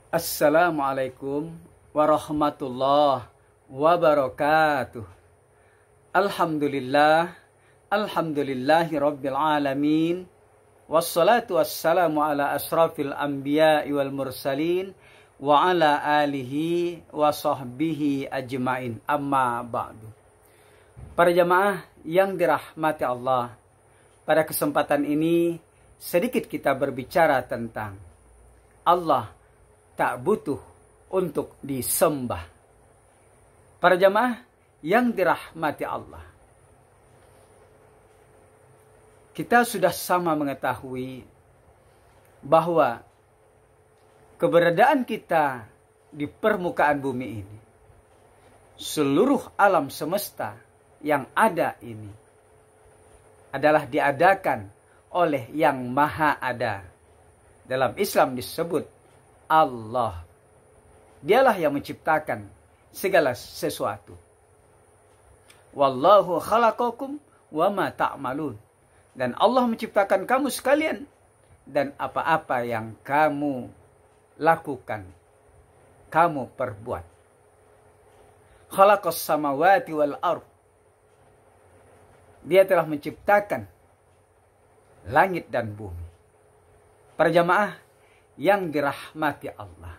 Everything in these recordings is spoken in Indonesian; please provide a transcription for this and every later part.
Assalamualaikum warahmatullahi wabarakatuh. Alhamdulillah, alhamdulillahi rabbil alamin. Wassalatu wassalamu ala asrafil anbiya'i wal mursalin wa ala alihi wa sahbihi ajma'in. Amma ba'du. Para jamaah yang dirahmati Allah, pada kesempatan ini sedikit kita berbicara tentang Allah tak butuh untuk disembah. Para jamaah yang dirahmati Allah, kita sudah sama mengetahui bahwa keberadaan kita di permukaan bumi ini, seluruh alam semesta yang ada ini adalah diadakan oleh Yang Maha Ada. Dalam Islam disebut Allah. Dialah yang menciptakan segala sesuatu. Wallahu khalaqakum wa ma ta'malun. Dan Allah menciptakan kamu sekalian dan apa-apa yang kamu lakukan, kamu perbuat. Khalaqas samawati wal ardh. Dia telah menciptakan langit dan bumi. Para jamaah yang dirahmati Allah,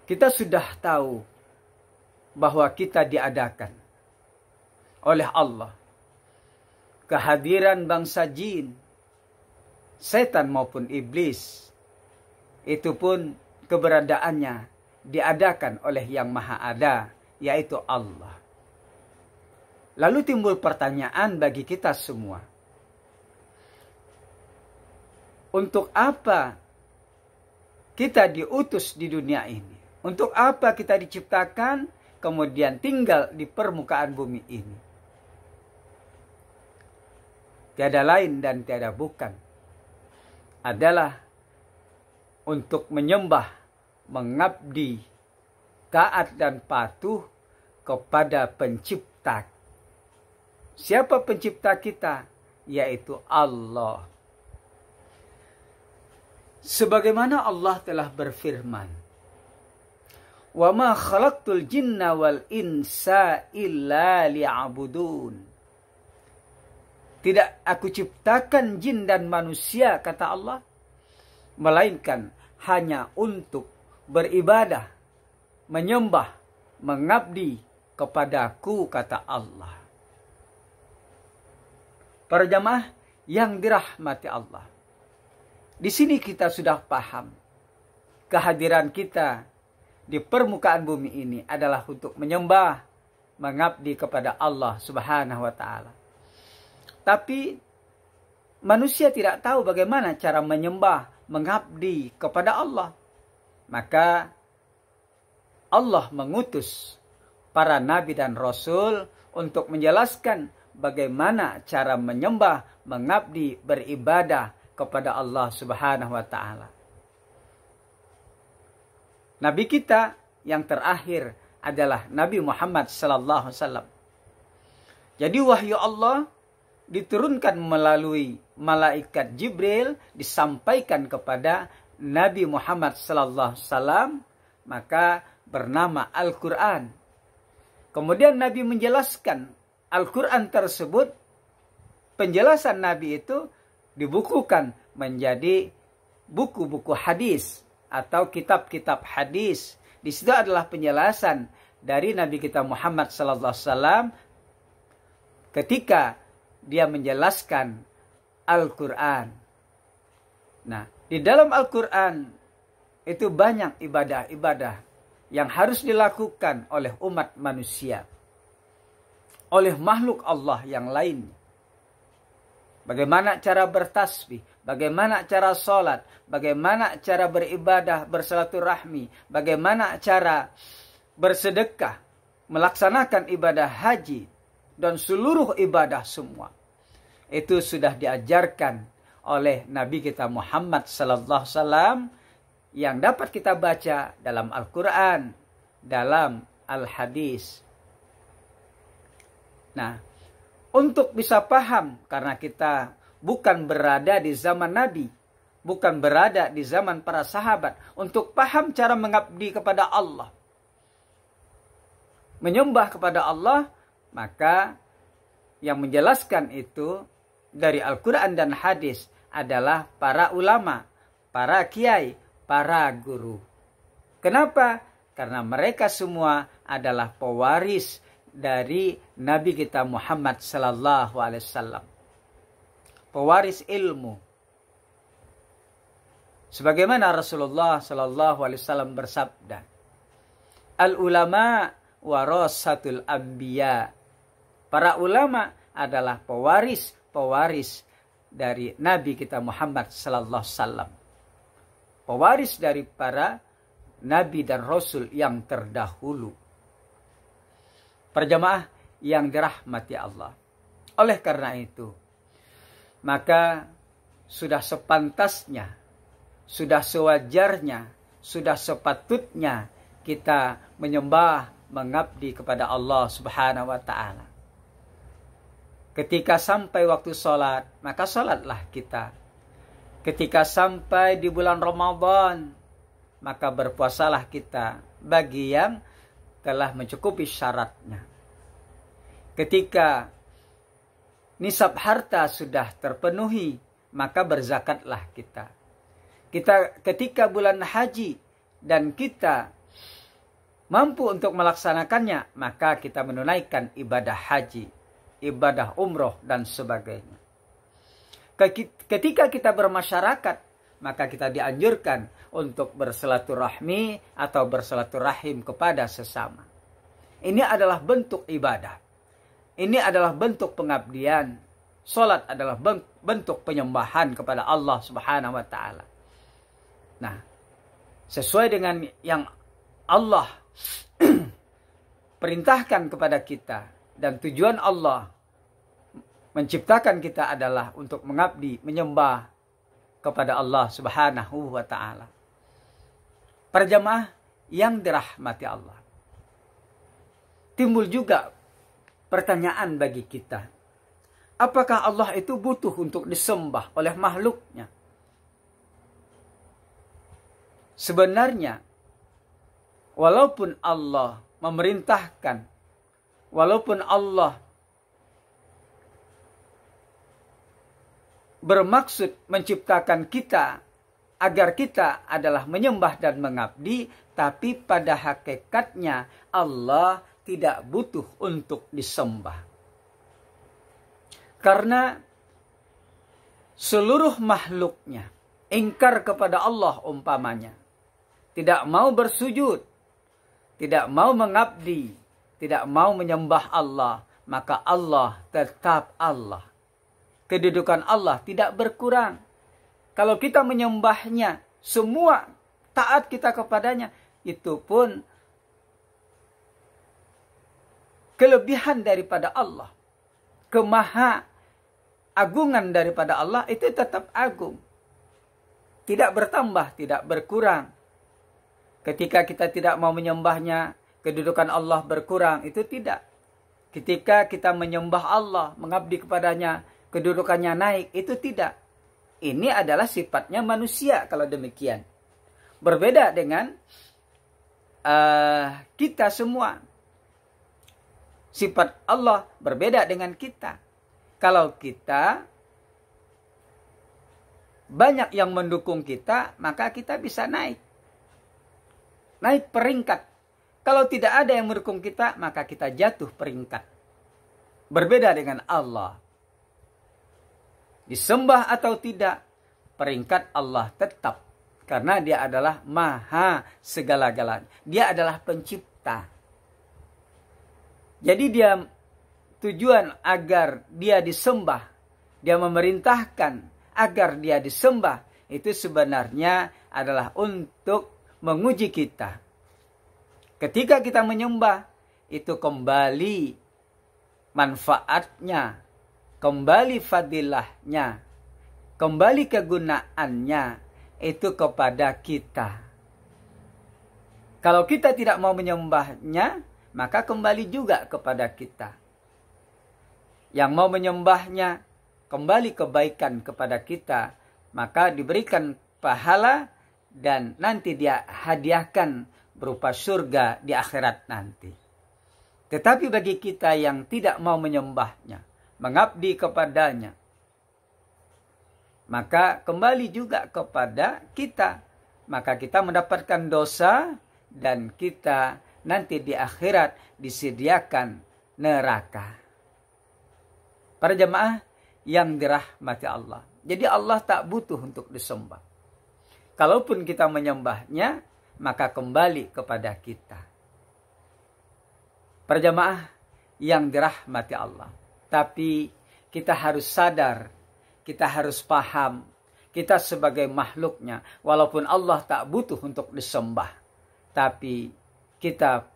kita sudah tahu bahwa kita diadakan oleh Allah. Kehadiran bangsa jin, setan maupun iblis, itu pun keberadaannya diadakan oleh Yang Maha Ada, yaitu Allah. Lalu timbul pertanyaan bagi kita semua. Untuk apa kita diutus di dunia ini? Untuk apa kita diciptakan kemudian tinggal di permukaan bumi ini? Tiada lain dan tiada bukan adalah untuk menyembah, mengabdi, taat dan patuh kepada pencipta. Siapa pencipta kita? Yaitu Allah. Sebagaimana Allah telah berfirman, "Wa ma khalaqtul jinna wal insa illa liya'budun." Tidak aku ciptakan jin dan manusia, kata Allah, melainkan hanya untuk beribadah, menyembah, mengabdi kepadaku, kata Allah. Para jamaah yang dirahmati Allah, di sini kita sudah paham kehadiran kita di permukaan bumi ini adalah untuk menyembah, mengabdi kepada Allah Subhanahu wa taala. Tapi manusia tidak tahu bagaimana cara menyembah, mengabdi kepada Allah. Maka Allah mengutus para nabi dan rasul untuk menjelaskan bagaimana cara menyembah, mengabdi, beribadah kepada Allah Subhanahu wa taala. Nabi kita yang terakhir adalah Nabi Muhammad sallallahu alaihi wasallam. Jadi wahyu Allah diturunkan melalui malaikat Jibril, disampaikan kepada Nabi Muhammad sallallahu alaihi wasallam, maka bernama Al-Qur'an. Kemudian Nabi menjelaskan Al-Qur'an tersebut, penjelasan Nabi itu dibukukan menjadi buku-buku hadis atau kitab-kitab hadis. Di situ adalah penjelasan dari Nabi kita Muhammad sallallahu alaihi wasallam ketika dia menjelaskan Al-Qur'an. Nah, di dalam Al-Qur'an itu banyak ibadah-ibadah yang harus dilakukan oleh umat manusia, oleh makhluk Allah yang lain. Bagaimana cara bertasbih, bagaimana cara sholat, bagaimana cara beribadah, bersilaturahmi, bagaimana cara bersedekah, melaksanakan ibadah haji, dan seluruh ibadah semua. Itu sudah diajarkan oleh Nabi kita Muhammad sallallahu alaihi wasallam yang dapat kita baca dalam Al-Quran, dalam Al-Hadis. Nah, untuk bisa paham, karena kita bukan berada di zaman Nabi, bukan berada di zaman para sahabat untuk paham cara mengabdi kepada Allah, menyembah kepada Allah, maka yang menjelaskan itu dari Al-Quran dan hadis adalah para ulama, para kiai, para guru. Kenapa? Karena mereka semua adalah pewaris dari Nabi kita Muhammad sallallahu alaihi wasallam. Pewaris ilmu. Sebagaimana Rasulullah sallallahu alaihi wasallam bersabda, "Al-ulama warasatul anbiya." Para ulama adalah pewaris dari Nabi kita Muhammad sallallahu alaihi wasallam. Pewaris dari para nabi dan rasul yang terdahulu. Perjamaah yang dirahmati Allah. Oleh karena itu, maka sudah sepantasnya, sudah sewajarnya, sudah sepatutnya kita menyembah, mengabdi kepada Allah Subhanahu wa taala. Ketika sampai waktu sholat, maka sholatlah kita. Ketika sampai di bulan Ramadan, maka berpuasalah kita bagi yang telah mencukupi syaratnya. Ketika nisab harta sudah terpenuhi, maka berzakatlah kita. Ketika bulan haji dan kita mampu untuk melaksanakannya, maka kita menunaikan ibadah haji, ibadah umroh, dan sebagainya. Ketika kita bermasyarakat, maka kita dianjurkan untuk bersilaturahmi atau bersilaturahim kepada sesama. Ini adalah bentuk ibadah. Ini adalah bentuk pengabdian. Salat adalah bentuk penyembahan kepada Allah Subhanahu wa taala. Nah, sesuai dengan yang Allah perintahkan kepada kita, dan tujuan Allah menciptakan kita adalah untuk mengabdi, menyembah kepada Allah Subhanahu wa taala. Para jamaah yang dirahmati Allah, timbul juga pertanyaan bagi kita. Apakah Allah itu butuh untuk disembah oleh makhluknya? Sebenarnya, walaupun Allah memerintahkan, walaupun Allah bermaksud menciptakan kita agar kita adalah menyembah dan mengabdi, tapi pada hakikatnya Allah tidak butuh untuk disembah. Karena seluruh makhluknya ingkar kepada Allah umpamanya, tidak mau bersujud, tidak mau mengabdi, tidak mau menyembah Allah, maka Allah tetap Allah. Kedudukan Allah tidak berkurang. Kalau kita menyembahnya, semua taat kita kepadanya, itu pun kelebihan daripada Allah. Kemaha agungan daripada Allah itu tetap agung. Tidak bertambah, tidak berkurang. Ketika kita tidak mau menyembahnya, kedudukan Allah berkurang, itu tidak. Ketika kita menyembah Allah, mengabdi kepadanya, kedudukannya naik, itu tidak. Ini adalah sifatnya manusia kalau demikian. Berbeda dengan kita semua. Sifat Allah berbeda dengan kita. Kalau kita banyak yang mendukung kita, maka kita bisa naik. Naik peringkat. Kalau tidak ada yang mendukung kita, maka kita jatuh peringkat. Berbeda dengan Allah. Disembah atau tidak, peringkat Allah tetap. Karena dia adalah maha segala-galanya. Dia adalah pencipta. Jadi dia tujuan agar dia disembah, dia memerintahkan agar dia disembah, itu sebenarnya adalah untuk menguji kita. Ketika kita menyembah, itu kembali manfaatnya, kembali fadilahnya, kembali kegunaannya itu kepada kita. Kalau kita tidak mau menyembahnya, maka kembali juga kepada kita. Yang mau menyembahnya, kembali kebaikan kepada kita, maka diberikan pahala dan nanti dia hadiahkan berupa surga di akhirat nanti. Tetapi bagi kita yang tidak mau menyembahnya, mengabdi kepadanya, maka kembali juga kepada kita. Maka kita mendapatkan dosa dan kita nanti di akhirat disediakan neraka. Para jemaah yang dirahmati Allah. Jadi Allah tak butuh untuk disembah. Kalaupun kita menyembahnya, maka kembali kepada kita. Para jemaah yang dirahmati Allah. Tapi kita harus sadar, kita harus paham, kita sebagai makhluknya, walaupun Allah tak butuh untuk disembah, tapi kita,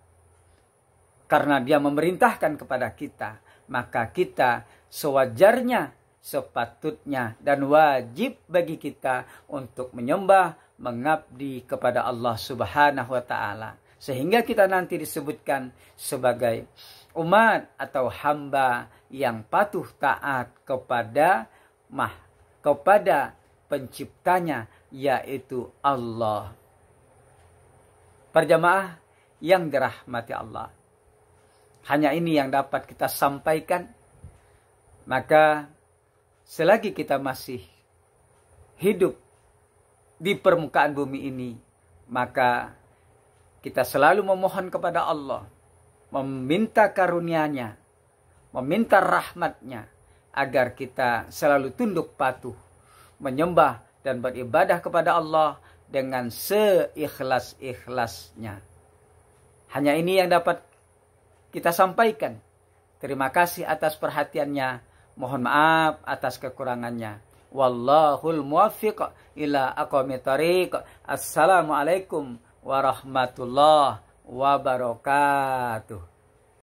karena dia memerintahkan kepada kita, maka kita sewajarnya, sepatutnya, dan wajib bagi kita untuk menyembah, mengabdi kepada Allah Subhanahu wa Ta'ala. Sehingga kita nanti disebutkan sebagai umat atau hamba yang patuh taat kepada penciptanya, yaitu Allah. Para jemaah yang dirahmati Allah, hanya ini yang dapat kita sampaikan. Maka selagi kita masih hidup di permukaan bumi ini, maka kita selalu memohon kepada Allah, meminta karunia-Nya, meminta rahmat-Nya, agar kita selalu tunduk patuh, menyembah dan beribadah kepada Allah dengan seikhlas-ikhlasnya. Hanya ini yang dapat kita sampaikan. Terima kasih atas perhatiannya. Mohon maaf atas kekurangannya. Wallahul muwaffiq ila aqwamit thariq. Assalamualaikum warahmatullahi wabarakatuh.